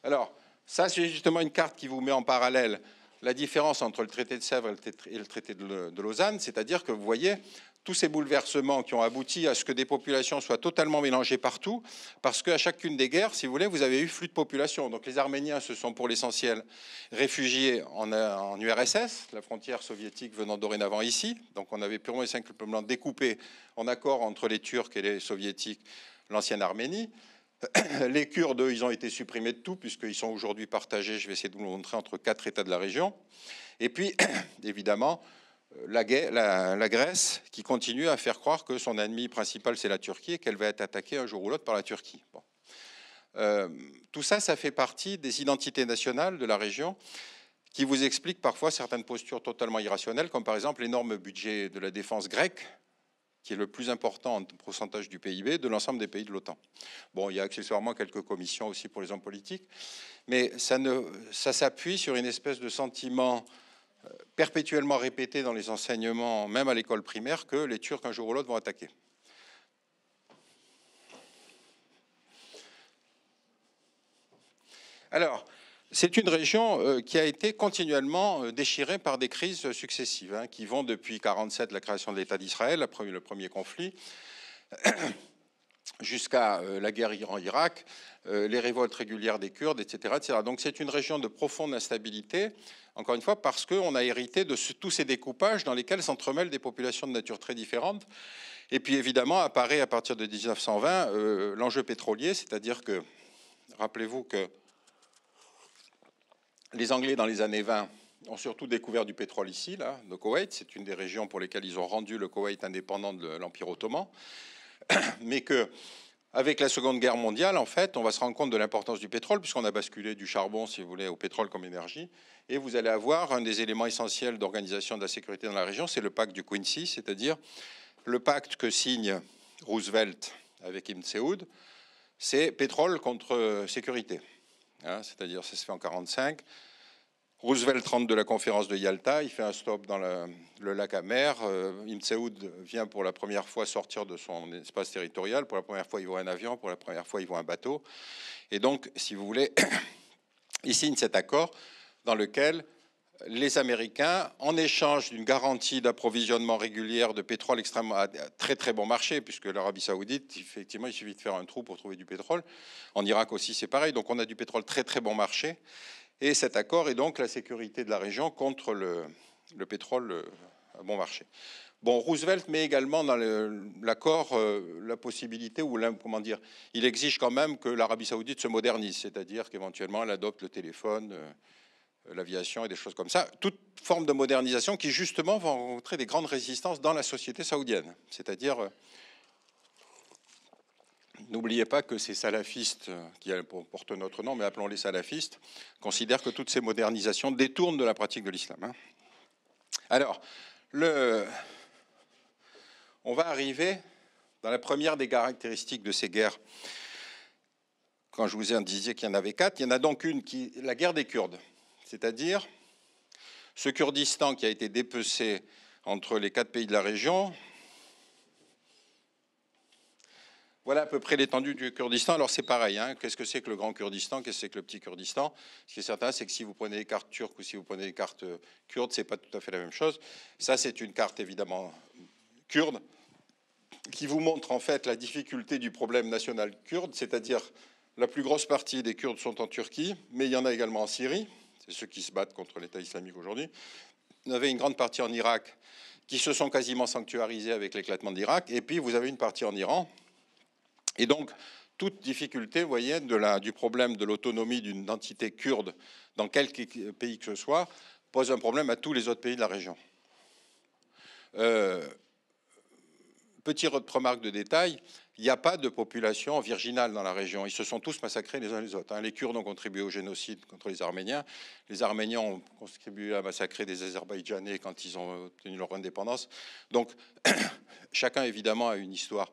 Alors, ça, c'est justement une carte qui vous met en parallèle la différence entre le traité de Sèvres et le traité de Lausanne, c'est-à-dire que vous voyez tous ces bouleversements qui ont abouti à ce que des populations soient totalement mélangées partout, parce qu'à chacune des guerres, si vous voulez, vous avez eu flux de population. Donc les Arméniens se sont pour l'essentiel réfugiés en URSS, la frontière soviétique venant dorénavant ici. Donc on avait purement et simplement découpé en accord entre les Turcs et les Soviétiques l'ancienne Arménie. Les Kurdes, eux, ils ont été supprimés de tout, puisqu'ils sont aujourd'hui partagés, je vais essayer de vous le montrer, entre 4 États de la région. Et puis, évidemment, la Grèce, qui continue à faire croire que son ennemi principal, c'est la Turquie, et qu'elle va être attaquée un jour ou l'autre par la Turquie. Bon. Tout ça, ça fait partie des identités nationales de la région, qui vous expliquent parfois certaines postures totalement irrationnelles, comme par exemple l'énorme budget de la défense grecque, qui est le plus important en pourcentage du PIB de l'ensemble des pays de l'OTAN. Bon, il y a accessoirement quelques commissions aussi pour les hommes politiques, mais ça s'appuie sur une espèce de sentiment perpétuellement répété dans les enseignements, même à l'école primaire, que les Turcs, un jour ou l'autre, vont attaquer. Alors, c'est une région qui a été continuellement déchirée par des crises successives, qui vont depuis 1947, la création de l'État d'Israël, le premier conflit, jusqu'à la guerre Iran-Irak, les révoltes régulières des Kurdes, etc., etc. Donc c'est une région de profonde instabilité, encore une fois, parce qu'on a hérité de tous ces découpages dans lesquels s'entremêlent des populations de nature très différentes. Et puis évidemment, apparaît à partir de 1920 l'enjeu pétrolier, c'est-à-dire que, rappelez-vous que les Anglais, dans les années 20, ont surtout découvert du pétrole ici, là, de Koweït. C'est une des régions pour lesquelles ils ont rendu le Koweït indépendant de l'Empire ottoman. Mais qu'avec la Seconde Guerre mondiale, en fait, on va se rendre compte de l'importance du pétrole, puisqu'on a basculé du charbon, si vous voulez, au pétrole comme énergie. Et vous allez avoir un des éléments essentiels d'organisation de la sécurité dans la région, c'est le pacte du Quincy, c'est-à-dire le pacte que signe Roosevelt avec Ibn Saoud, c'est pétrole contre sécurité. C'est-à-dire, ça se fait en 1945. Roosevelt rentre de la conférence de Yalta, il fait un stop dans le lac Amer. Ibn Saoud vient pour la première fois sortir de son espace territorial. Pour la première fois, il voit un avion. Pour la première fois, il voit un bateau. Et donc, si vous voulez, il signe cet accord dans lequel les Américains, en échange d'une garantie d'approvisionnement régulière de pétrole extrêmement à très très bon marché, puisque l'Arabie Saoudite, effectivement, il suffit de faire un trou pour trouver du pétrole. En Irak aussi, c'est pareil. Donc, on a du pétrole très très bon marché. Et cet accord est donc la sécurité de la région contre le pétrole à bon marché. Bon, Roosevelt met également dans l'accord la possibilité, ou comment dire, il exige quand même que l'Arabie Saoudite se modernise, c'est-à-dire qu'éventuellement elle adopte le téléphone, l'aviation et des choses comme ça. Toute forme de modernisation qui justement va rencontrer des grandes résistances dans la société saoudienne. C'est-à-dire, n'oubliez pas que ces salafistes, qui portent notre nom, mais appelons-les salafistes, considèrent que toutes ces modernisations détournent de la pratique de l'islam. Alors, on va arriver dans la première des caractéristiques de ces guerres. Quand je vous ai dit qu'il y en avait 4, il y en a donc une qui est la guerre des Kurdes. C'est-à-dire ce Kurdistan qui a été dépecé entre les 4 pays de la région. Voilà à peu près l'étendue du Kurdistan. Alors c'est pareil, qu'est-ce que c'est que le grand Kurdistan, qu'est-ce que c'est que le petit Kurdistan? Ce qui est certain, c'est que si vous prenez les cartes turques ou si vous prenez les cartes kurdes, c'est pas tout à fait la même chose. Ça, c'est une carte évidemment kurde qui vous montre en fait la difficulté du problème national kurde, c'est-à-dire la plus grosse partie des Kurdes sont en Turquie, mais il y en a également en Syrie. C'est ceux qui se battent contre l'État islamique aujourd'hui. Vous avez une grande partie en Irak qui se sont quasiment sanctuarisés avec l'éclatement de l'Irak. Et puis, vous avez une partie en Iran. Et donc, toute difficulté, vous voyez, du problème de l'autonomie d'une entité kurde dans quelque pays que ce soit, pose un problème à tous les autres pays de la région. Petite remarque de détail, il n'y a pas de population virginale dans la région. Ils se sont tous massacrés les uns les autres. Les Kurdes ont contribué au génocide contre les Arméniens. Les Arméniens ont contribué à massacrer des Azerbaïdjanais quand ils ont obtenu leur indépendance. Donc, chacun, évidemment, a une histoire,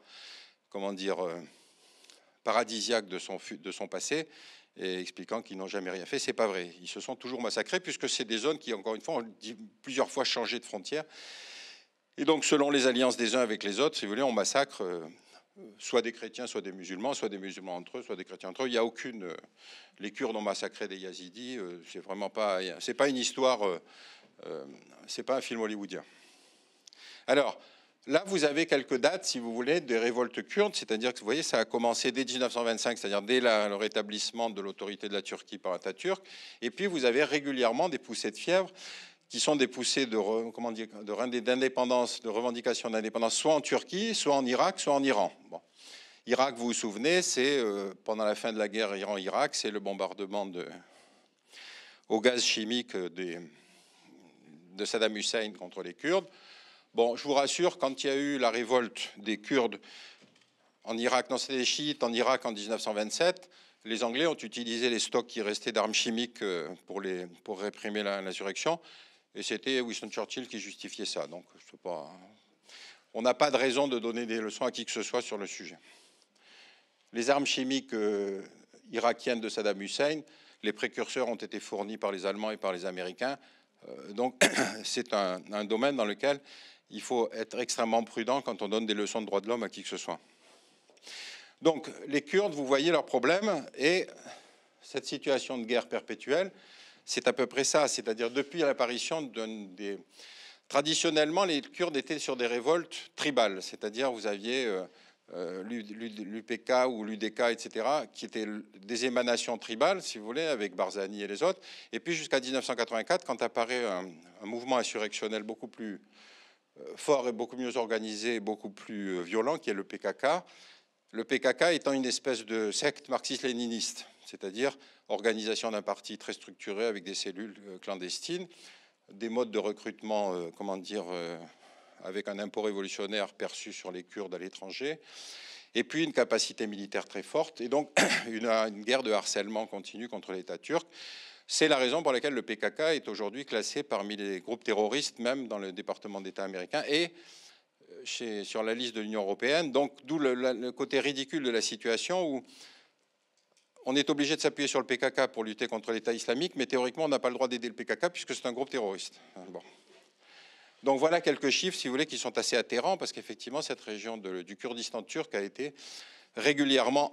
comment dire, paradisiaque de son passé, et expliquant qu'ils n'ont jamais rien fait. C'est pas vrai. Ils se sont toujours massacrés, puisque c'est des zones qui, encore une fois, ont plusieurs fois changé de frontières. Et donc, selon les alliances des uns avec les autres, si vous voulez, on massacre soit des chrétiens, soit des musulmans entre eux, soit des chrétiens entre eux. Il n'y a aucune les Kurdes ont massacré des Yazidis, c'est vraiment pas, c'est pas une histoire, c'est pas un film hollywoodien. Alors, là, vous avez quelques dates, si vous voulez, des révoltes kurdes, c'est-à-dire que vous voyez, ça a commencé dès 1925, c'est-à-dire dès le rétablissement de l'autorité de la Turquie par Atatürk, et puis vous avez régulièrement des poussées de fièvre, qui sont des poussées d'indépendance, de revendication d'indépendance, soit en Turquie, soit en Irak, soit en Iran. Bon. Irak, vous vous souvenez, c'est pendant la fin de la guerre Iran-Irak, c'est le bombardement au gaz chimique de Saddam Hussein contre les Kurdes. Bon, je vous rassure, quand il y a eu la révolte des Kurdes en Irak, non, c'était les chiites en Irak en 1927, les Anglais ont utilisé les stocks qui restaient d'armes chimiques pour réprimer l'insurrection. Et c'était Winston Churchill qui justifiait ça. Donc, on n'a pas de raison de donner des leçons à qui que ce soit sur le sujet. Les armes chimiques irakiennes de Saddam Hussein, les précurseurs ont été fournis par les Allemands et par les Américains. Donc, c'est un domaine dans lequel il faut être extrêmement prudent quand on donne des leçons de droits de l'homme à qui que ce soit. Donc, les Kurdes, vous voyez leurs problèmes, et cette situation de guerre perpétuelle, c'est à peu près ça, c'est-à-dire depuis l'apparition traditionnellement, les Kurdes étaient sur des révoltes tribales, c'est-à-dire vous aviez l'UPK ou l'UDK, etc., qui étaient des émanations tribales, si vous voulez, avec Barzani et les autres. Et puis jusqu'à 1984, quand apparaît un mouvement insurrectionnel beaucoup plus fort et beaucoup mieux organisé, et beaucoup plus violent, qui est le PKK. Le PKK étant une espèce de secte marxiste-léniniste, c'est-à-dire organisation d'un parti très structuré avec des cellules clandestines, des modes de recrutement, avec un impôt révolutionnaire perçu sur les Kurdes à l'étranger, et puis une capacité militaire très forte, et donc une guerre de harcèlement continue contre l'État turc. C'est la raison pour laquelle le PKK est aujourd'hui classé parmi les groupes terroristes, même dans le département d'État américain, et sur la liste de l'Union européenne. Donc, d'où le côté ridicule de la situation où on est obligé de s'appuyer sur le PKK pour lutter contre l'État islamique, mais théoriquement, on n'a pas le droit d'aider le PKK puisque c'est un groupe terroriste. Bon. Donc voilà quelques chiffres, si vous voulez, qui sont assez atterrants, parce qu'effectivement, cette région du Kurdistan turc a été régulièrement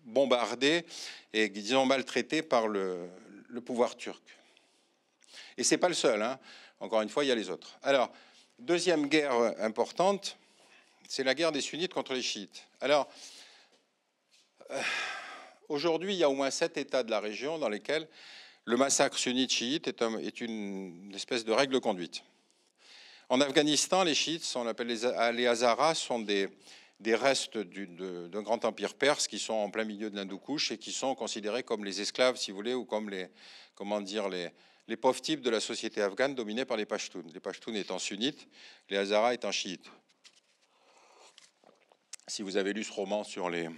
bombardée et, disons, maltraitée par le pouvoir turc. Et ce n'est pas le seul, hein. Encore une fois, il y a les autres. Alors, deuxième guerre importante, c'est la guerre des sunnites contre les chiites. Alors, aujourd'hui, il y a au moins 7 États de la région dans lesquels le massacre sunnite-chiite est une espèce de règle de conduite. En Afghanistan, les chiites, on appelle les Hazaras, sont des restes d'un grand empire perse qui sont en plein milieu de l'Hindoukouche et qui sont considérés comme les esclaves, si vous voulez, ou comme les pauvres types de la société afghane dominée par les Pashtuns. Les Pashtuns étant sunnites, les Hazaras étant chiites. Si vous avez lu ce roman sur les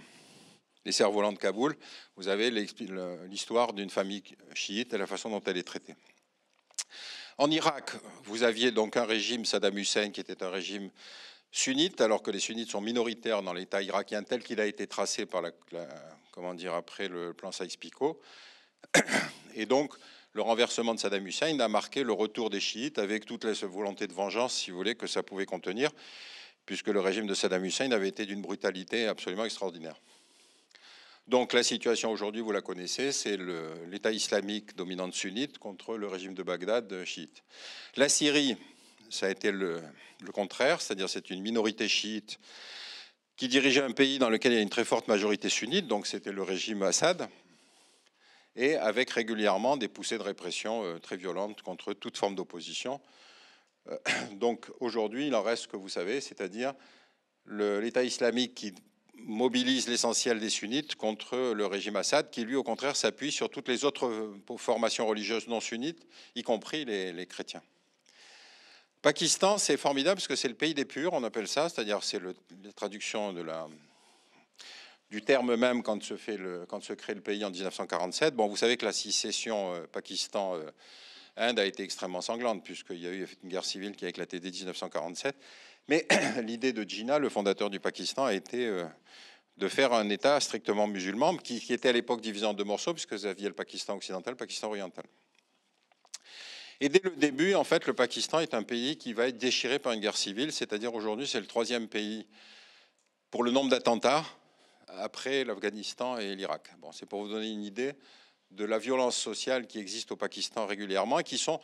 cerfs-volants de Kaboul, vous avez l'histoire d'une famille chiite et la façon dont elle est traitée. En Irak, vous aviez donc un régime, Saddam Hussein, qui était un régime sunnite, alors que les sunnites sont minoritaires dans l'État irakien tel qu'il a été tracé par après le plan Sykes-Picot. Et donc, le renversement de Saddam Hussein a marqué le retour des chiites avec toute la volonté de vengeance, si vous voulez, que ça pouvait contenir, puisque le régime de Saddam Hussein avait été d'une brutalité absolument extraordinaire. Donc la situation aujourd'hui, vous la connaissez, c'est l'État islamique dominant sunnite contre le régime de Bagdad chiite. La Syrie, ça a été le contraire, c'est-à-dire c'est une minorité chiite qui dirigeait un pays dans lequel il y a une très forte majorité sunnite, donc c'était le régime Assad, et avec régulièrement des poussées de répression très violentes contre toute forme d'opposition. Donc aujourd'hui, il en reste ce que vous savez, c'est-à-dire l'État islamique qui mobilise l'essentiel des sunnites contre le régime Assad, qui lui, au contraire, s'appuie sur toutes les autres formations religieuses non sunnites, y compris les chrétiens. Pakistan, c'est formidable parce que c'est le pays des purs, on appelle ça, c'est-à-dire c'est la traduction du terme même quand se crée le pays en 1947. Bon, vous savez que la sécession Pakistan-Inde a été extrêmement sanglante, puisqu'il y a eu une guerre civile qui a éclaté dès 1947. Mais l'idée de Jinnah, le fondateur du Pakistan, a été de faire un État strictement musulman, qui était à l'époque divisé en deux morceaux, puisque vous aviez le Pakistan occidental, le Pakistan oriental. Et dès le début, en fait, le Pakistan est un pays qui va être déchiré par une guerre civile, c'est-à-dire aujourd'hui, c'est le 3e pays pour le nombre d'attentats, après l'Afghanistan et l'Irak. Bon, c'est pour vous donner une idée de la violence sociale qui existe au Pakistan régulièrement et qui sont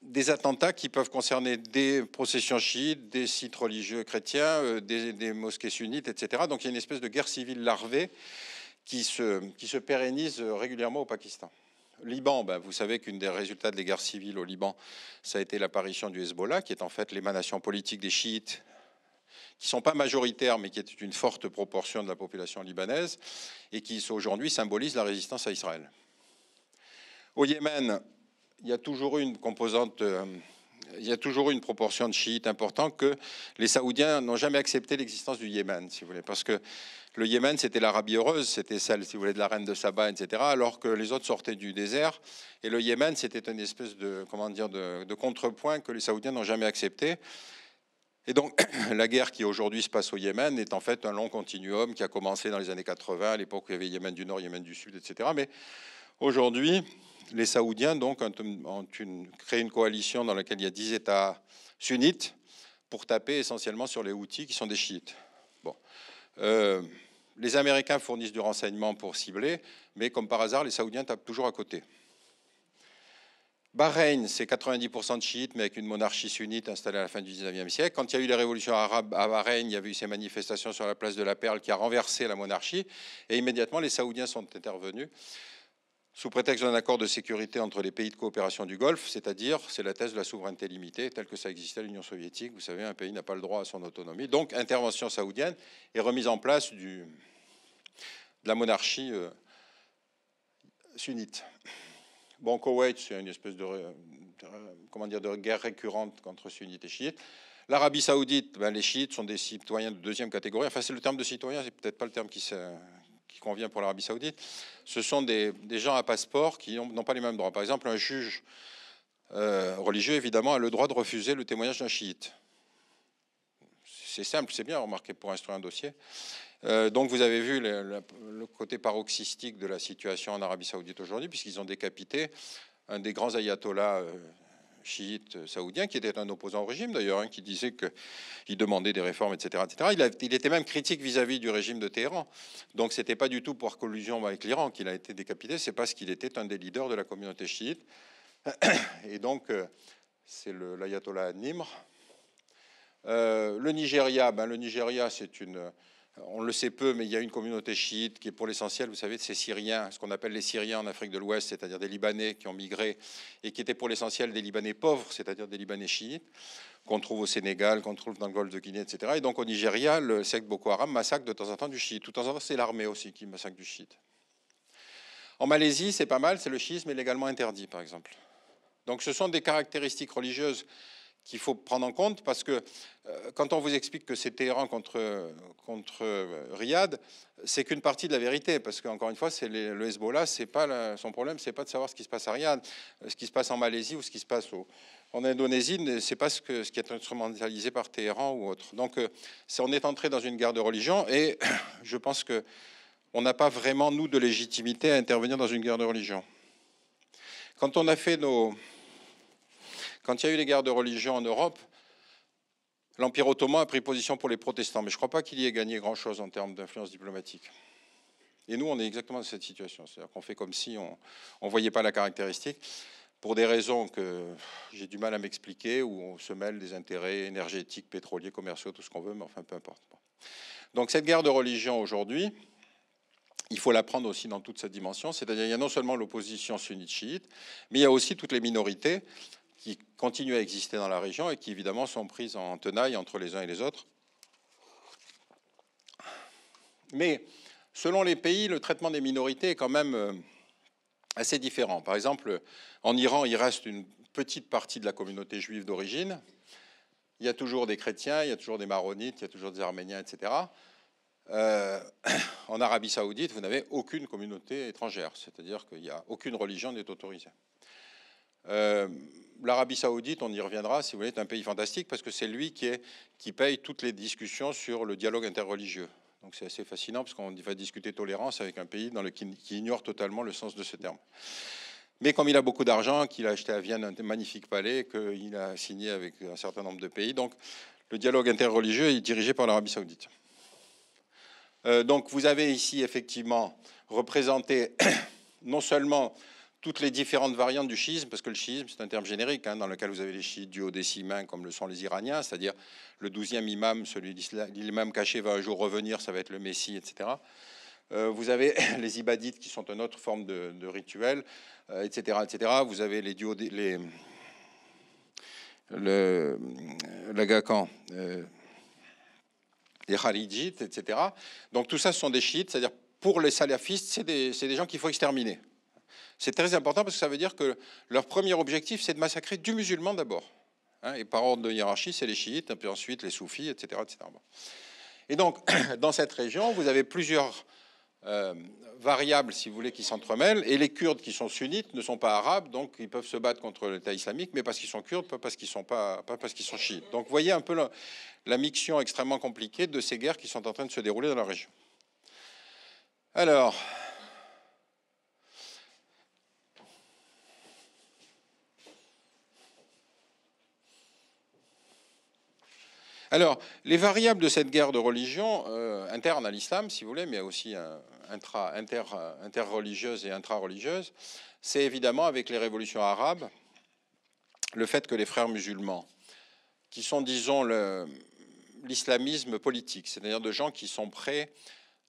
des attentats qui peuvent concerner des processions chiites, des sites religieux chrétiens, des mosquées sunnites, etc. Donc il y a une espèce de guerre civile larvée qui se pérennise régulièrement au Pakistan. Liban, ben, vous savez qu'une des résultats des guerres civiles au Liban, ça a été l'apparition du Hezbollah, qui est en fait l'émanation politique des chiites, qui ne sont pas majoritaires, mais qui est une forte proportion de la population libanaise, et qui aujourd'hui symbolise la résistance à Israël. Au Yémen, il y a toujours eu une composante, il y a toujours eu une proportion de chiites importante que les Saoudiens n'ont jamais accepté l'existence du Yémen, si vous voulez, parce que le Yémen, c'était l'Arabie heureuse, c'était celle, si vous voulez, de la reine de Saba, etc., alors que les autres sortaient du désert. Et le Yémen, c'était une espèce de, comment dire, de contrepoint que les Saoudiens n'ont jamais accepté. Et donc, la guerre qui aujourd'hui se passe au Yémen est en fait un long continuum qui a commencé dans les années 80, à l'époque où il y avait Yémen du Nord, Yémen du Sud, etc. Mais aujourd'hui, les Saoudiens donc, ont créé une coalition dans laquelle il y a 10 États sunnites pour taper essentiellement sur les Houthis qui sont des chiites. Bon. Les Américains fournissent du renseignement pour cibler, mais comme par hasard, les Saoudiens tapent toujours à côté. Bahreïn, c'est 90% de chiites, mais avec une monarchie sunnite installée à la fin du 19e siècle. Quand il y a eu les révolutions arabes à Bahreïn, il y avait eu ces manifestations sur la place de la Perle qui a renversé la monarchie. Et immédiatement, les Saoudiens sont intervenus sous prétexte d'un accord de sécurité entre les pays de coopération du Golfe, c'est-à-dire, c'est la thèse de la souveraineté limitée, telle que ça existait à l'Union soviétique. Vous savez, un pays n'a pas le droit à son autonomie. Donc, intervention saoudienne et remise en place de la monarchie sunnite. Bon, Koweït, c'est une espèce de guerre récurrente entre sunnites et chiites. L'Arabie saoudite, ben, les chiites sont des citoyens de deuxième catégorie. Enfin, c'est le terme de citoyen, c'est peut-être pas le terme qui convient pour l'Arabie saoudite. Ce sont des gens à passeport qui n'ont pas les mêmes droits. Par exemple, un juge religieux, évidemment, a le droit de refuser le témoignage d'un chiite. C'est simple, c'est bien remarqué pour instruire un dossier. Donc vous avez vu le côté paroxystique de la situation en Arabie saoudite aujourd'hui, puisqu'ils ont décapité un des grands ayatollahs chiites saoudiens, qui était un opposant au régime d'ailleurs, hein, qui disait qu'il demandait des réformes, etc. etc. Il était même critique vis-à-vis du régime de Téhéran. Donc ce n'était pas du tout pour collusion avec l'Iran qu'il a été décapité, c'est parce qu'il était un des leaders de la communauté chiite. Et donc c'est l'ayatollah Nimr. Le Nigeria, c'est une... On le sait peu, mais il y a une communauté chiite qui est pour l'essentiel, vous savez, de ces Syriens, ce qu'on appelle les Syriens en Afrique de l'Ouest, c'est-à-dire des Libanais qui ont migré et qui étaient pour l'essentiel des Libanais pauvres, c'est-à-dire des Libanais chiites, qu'on trouve au Sénégal, qu'on trouve dans le Golfe de Guinée, etc. Et donc au Nigeria, le secte Boko Haram massacre de temps en temps du chiite. Tout de temps en temps, c'est l'armée aussi qui massacre du chiite. En Malaisie, c'est pas mal, c'est le chiisme est légalement interdit, par exemple. Donc ce sont des caractéristiques religieuses qu'il faut prendre en compte, parce que quand on vous explique que c'est Téhéran contre Riyad, c'est qu'une partie de la vérité, parce qu'encore une fois, c'est le Hezbollah, c'est pas son problème, c'est pas de savoir ce qui se passe à Riyad, ce qui se passe en Malaisie ou ce qui se passe en Indonésie, c'est pas ce qui est instrumentalisé par Téhéran ou autre. Donc, on est entré dans une guerre de religion, et je pense que on n'a pas vraiment, nous, de légitimité à intervenir dans une guerre de religion. Quand on a fait Quand il y a eu les guerres de religion en Europe, l'Empire ottoman a pris position pour les protestants, mais je ne crois pas qu'il y ait gagné grand-chose en termes d'influence diplomatique. Et nous, on est exactement dans cette situation. C'est-à-dire qu'on fait comme si on ne voyait pas la caractéristique, pour des raisons que j'ai du mal à m'expliquer, où on se mêle des intérêts énergétiques, pétroliers, commerciaux, tout ce qu'on veut, mais enfin, peu importe. Donc cette guerre de religion aujourd'hui, il faut la prendre aussi dans toute sa dimension, c'est-à-dire il y a non seulement l'opposition sunnite-chiite, mais il y a aussi toutes les minorités qui continuent à exister dans la région et qui évidemment sont prises en tenaille entre les uns et les autres. Mais selon les pays, le traitement des minorités est quand même assez différent. Par exemple, en Iran, il reste une petite partie de la communauté juive d'origine. Il y a toujours des chrétiens, il y a toujours des maronites, il y a toujours des arméniens, etc. En Arabie saoudite, vous n'avez aucune communauté étrangère, c'est-à-dire qu'il n'y a aucune religion n'est autorisée. L'Arabie saoudite, on y reviendra, si vous voulez, est un pays fantastique parce que c'est lui qui paye toutes les discussions sur le dialogue interreligieux. Donc c'est assez fascinant parce qu'on va discuter tolérance avec un pays qui ignore totalement le sens de ce terme. Mais comme il a beaucoup d'argent, qu'il a acheté à Vienne un magnifique palais, qu'il a signé avec un certain nombre de pays, donc le dialogue interreligieux est dirigé par l'Arabie saoudite. Donc vous avez ici effectivement représenté non seulement toutes les différentes variantes du chiisme, parce que le chiisme, c'est un terme générique, hein, dans lequel vous avez les chiites duodécimains, comme le sont les Iraniens, c'est-à-dire le 12e imam, celui l'imam caché va un jour revenir, ça va être le Messie, etc. Vous avez les ibadites, qui sont une autre forme de rituel, etc., etc. Vous avez les les kharidjites, etc. Donc tout ça, ce sont des chiites, c'est-à-dire pour les salafistes, c'est des gens qu'il faut exterminer. C'est très important parce que ça veut dire que leur premier objectif, c'est de massacrer du musulman d'abord. Hein, et par ordre de hiérarchie, c'est les chiites, et puis ensuite les soufis, etc. etc. Bon. Et donc, dans cette région, vous avez plusieurs variables, si vous voulez, qui s'entremêlent. Et les Kurdes qui sont sunnites ne sont pas arabes, donc ils peuvent se battre contre l'État islamique, mais parce qu'ils sont kurdes, pas parce qu'ils sont chiites. Donc, vous voyez un peu la mixion extrêmement compliquée de ces guerres qui sont en train de se dérouler dans la région. Alors, les variables de cette guerre de religion, interne à l'islam, si vous voulez, mais aussi interreligieuse et intra-religieuse, c'est évidemment avec les révolutions arabes, le fait que les frères musulmans, qui sont, disons, l'islamisme politique, c'est-à-dire de gens qui sont prêts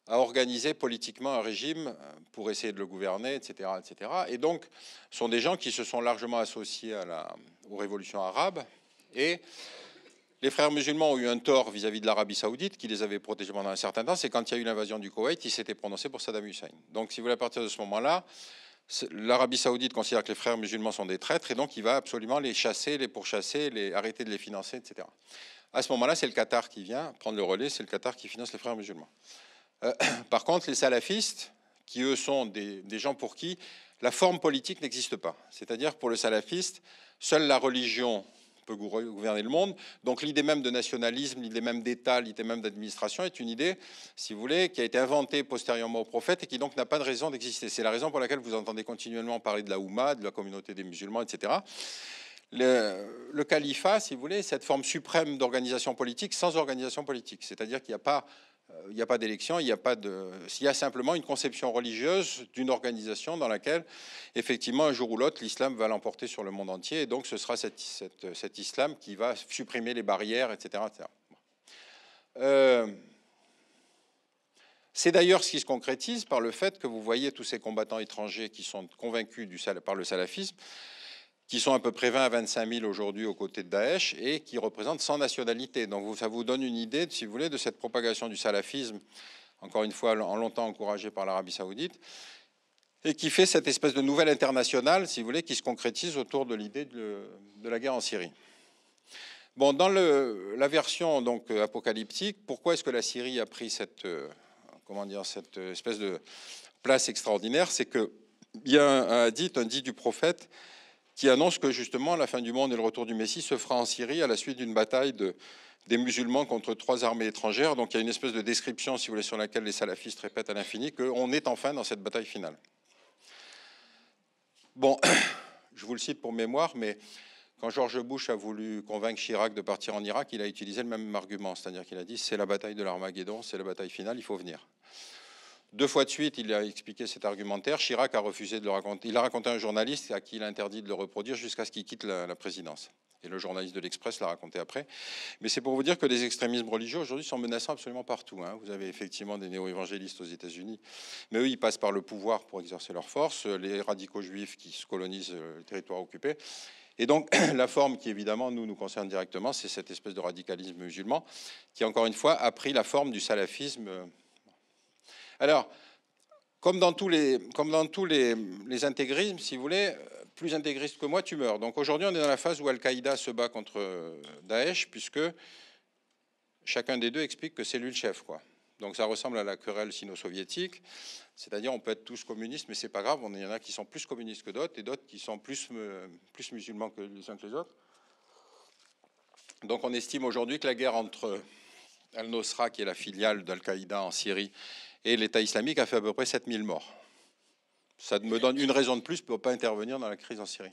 à organiser politiquement un régime pour essayer de le gouverner, etc., etc. Et donc, sont des gens qui se sont largement associés aux révolutions arabes. Et les frères musulmans ont eu un tort vis-à-vis de l'Arabie saoudite, qui les avait protégés pendant un certain temps. C'est quand il y a eu l'invasion du Koweït, ils s'étaient prononcés pour Saddam Hussein. Donc, si vous voulez, à partir de ce moment-là, l'Arabie saoudite considère que les frères musulmans sont des traîtres, et donc il va absolument les chasser, les pourchasser, arrêter de les financer, etc. À ce moment-là, c'est le Qatar qui vient prendre le relais, c'est le Qatar qui finance les frères musulmans. Par contre, les salafistes, qui eux sont des gens pour qui la forme politique n'existe pas. C'est-à-dire, pour le salafiste, seule la religion peut gouverner le monde. Donc l'idée même de nationalisme, l'idée même d'État, l'idée même d'administration est une idée, si vous voulez, qui a été inventée postérieurement au prophète et qui donc n'a pas de raison d'exister. C'est la raison pour laquelle vous entendez continuellement parler de la Oumma, de la communauté des musulmans, etc. Le califat, si vous voulez, cette forme suprême d'organisation politique sans organisation politique. C'est-à-dire qu'il n'y a pas d'élection, il y a simplement une conception religieuse d'une organisation dans laquelle, effectivement, un jour ou l'autre, l'islam va l'emporter sur le monde entier. Et donc, ce sera cet islam qui va supprimer les barrières, etc. etc. C'est d'ailleurs ce qui se concrétise par le fait que vous voyez tous ces combattants étrangers qui sont convaincus par le salafisme, qui sont à peu près 20 à 25 000 aujourd'hui aux côtés de Daesh et qui représentent 100 nationalités. Donc ça vous donne une idée, si vous voulez, de cette propagation du salafisme, encore une fois, en longtemps encouragée par l'Arabie saoudite, et qui fait cette espèce de nouvelle internationale, si vous voulez, qui se concrétise autour de l'idée de la guerre en Syrie. Bon, dans la version donc apocalyptique, pourquoi est-ce que la Syrie a pris cette espèce de place extraordinaire? C'est qu'il y a un dit du prophète qui annonce que justement la fin du monde et le retour du Messie se fera en Syrie à la suite d'une bataille des musulmans contre 3 armées étrangères. Donc il y a une espèce de description, si vous voulez, sur laquelle les salafistes répètent à l'infini qu'on est enfin dans cette bataille finale. Bon, je vous le cite pour mémoire, mais quand George Bush a voulu convaincre Chirac de partir en Irak, il a utilisé le même argument, c'est-à-dire qu'il a dit c'est la bataille de l'Armageddon, c'est la bataille finale, il faut venir. 2 fois de suite, il a expliqué cet argumentaire. Chirac a refusé de le raconter. Il a raconté à un journaliste à qui il a interdit de le reproduire jusqu'à ce qu'il quitte la présidence. Et le journaliste de l'Express l'a raconté après. Mais c'est pour vous dire que les extrémismes religieux aujourd'hui sont menaçants absolument partout. Hein. Vous avez effectivement des néo-évangélistes aux États-Unis, mais eux, ils passent par le pouvoir pour exercer leur force. Les radicaux juifs qui se colonisent le territoire occupé. Et donc, la forme qui, évidemment, nous concerne directement, c'est cette espèce de radicalisme musulman qui, encore une fois, a pris la forme du salafisme. Alors, comme dans tous les intégrismes, si vous voulez, plus intégriste que moi, tu meurs. Donc aujourd'hui, on est dans la phase où Al-Qaïda se bat contre Daesh, puisque chacun des deux explique que c'est lui le chef, quoi. Donc ça ressemble à la querelle sino-soviétique, c'est-à-dire on peut être tous communistes, mais c'est pas grave, il y en a qui sont plus communistes que d'autres, et d'autres qui sont plus musulmans que les uns que les autres. Donc on estime aujourd'hui que la guerre entre Al-Nosra, qui est la filiale d'Al-Qaïda en Syrie, et l'État islamique a fait à peu près 7000 morts. Ça me donne une raison de plus pour ne pas intervenir dans la crise en Syrie.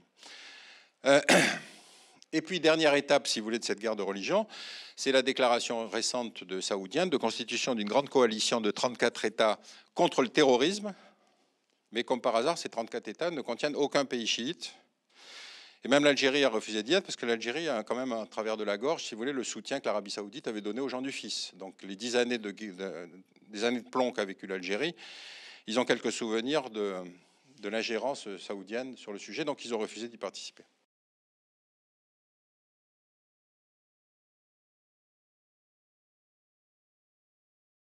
Et puis, dernière étape, si vous voulez, de cette guerre de religion, c'est la déclaration récente de Saoudiens de constitution d'une grande coalition de 34 États contre le terrorisme. Mais comme par hasard, ces 34 États ne contiennent aucun pays chiite. Et même l'Algérie a refusé d'y être parce que l'Algérie a quand même à travers de la gorge, si vous voulez, le soutien que l'Arabie saoudite avait donné aux gens du Fils. Donc les 10 années des années de plomb qu'a vécu l'Algérie, ils ont quelques souvenirs de l'ingérence saoudienne sur le sujet, donc ils ont refusé d'y participer.